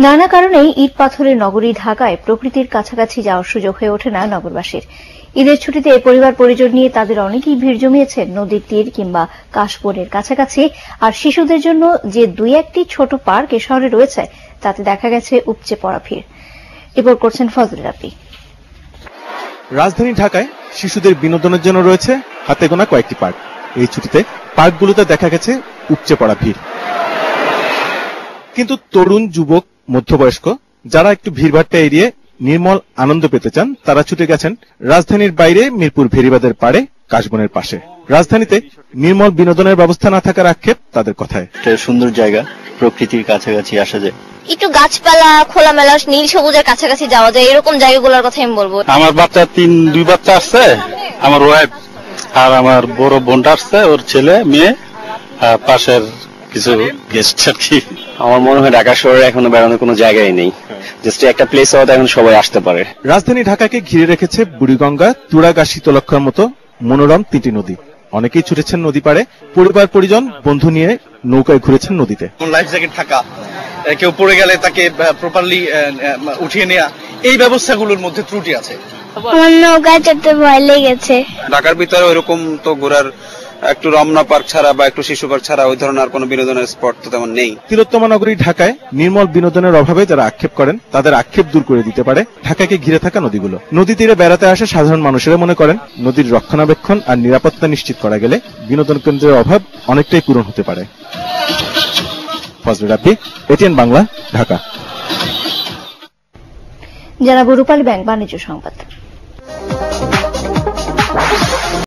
নানা কারণেই ইট পাথরের নগরী ঢাকায় প্রকৃতির কাছাকাছি যাওয়ার সুযোগ হয়ে ওঠে না নগরবাসীর। ঈদের ছুটিতে পরিবার পরিজন নিয়ে তাদের অনেকেই ভিড় জমিয়েছেন নদীর তীর কিংবা কাশবনের কাছাকাছি। আর শিশুদের জন্য যে দুই একটি ছোট পার্ক এ শহরে রয়েছে তাতে দেখা গেছে উপচে পড়া ভিড়। রিপোর্ট করছেন ফজল রাব্বি। রাজধানী ঢাকায় শিশুদের বিনোদনের জন্য রয়েছে হাতে গোনা কয়েকটি পার্ক। এই ছুটিতে পার্কগুলোতে দেখা গেছে উপচে পড়া ভিড়। কিন্তু তরুণ, যুবক, মধ্যবয়স্ক যারা একটু ভিড়ভাট্টা এড়িয়ে নির্মল আনন্দ পেতে চান তারা ছুটে গেছেন রাজধানীর বাইরে মিরপুর ভেরিবাদের পাড়ে কাশবনের পাশে। রাজধানীতে নির্মল বিনোদনের ব্যবস্থা না থাকার আক্ষেপ তাদের কথায়। সুন্দর জায়গা, প্রকৃতির কাছাকাছি আসা যায়, একটু গাছপালা, খোলামেলা নীল সবুজের কাছাকাছি যাওয়া যায়, এরকম জায়গাগুলোর কথা আমি বলবো। আমার বাচ্চা দুই বাচ্চা আসছে, আমার ওয়াইফ আর আমার বড় বোনটা আসছে, ওর ছেলে মেয়ে, পাশের কিছু গেস্ট আর কি। আমার মনে হয় ঢাকা শহরে এখনো বেড়ানোর কোনো জায়গাই নেই, জাস্ট একটা প্লেস হওয়াতে এখন সবাই আসতে পারে। রাজধানী ঢাকাকে ঘিরে রেখেছে বুড়িগঙ্গা, তুরাগা, শীতলক্ষার মতো মনোরম তিনটি নদী। অনেকেই ছুটেছেন নদী পাড়ে, পরিবার পরিজন বন্ধু নিয়ে নৌকায় ঘুরেছেন নদীতে। লাইফ জ্যাকেট থাকা, কেউ পড়ে গেলে তাকে প্রপারলি উঠিয়ে নেওয়া, এই ব্যবস্থাগুলোর মধ্যে ত্রুটি আছে। আমার নৌকায় চড়তে ভয় লেগেছে। ঢাকার ভিতরে ওইরকম তো ঘোরার একটু রমনা পার্ক ছাড়া বা একটু শিশু পার্ক ছাড়া ওই ধরনের কোনো বিনোদনের স্পট তো তেমন নেই। তিলোত্তমা নগরী ঢাকায় নির্মল বিনোদনের অভাবে যারা আক্ষেপ করেন তাদের আক্ষেপ দূর করে দিতে পারে ঢাকাকে ঘিরে থাকা নদীগুলো। নদী তীরে বেড়াতে আসা সাধারণ মানুষেরা মনে করেন নদীর রক্ষণাবেক্ষণ আর নিরাপত্তা নিশ্চিত করা গেলে বিনোদন কেন্দ্রের অভাব অনেকটাই পূরণ হতে পারে। ফজল রাব্বি, এটিএন বাংলা, ঢাকা। জানাবো রূপালী ব্যাংক বাণিজ্য সংবাদ।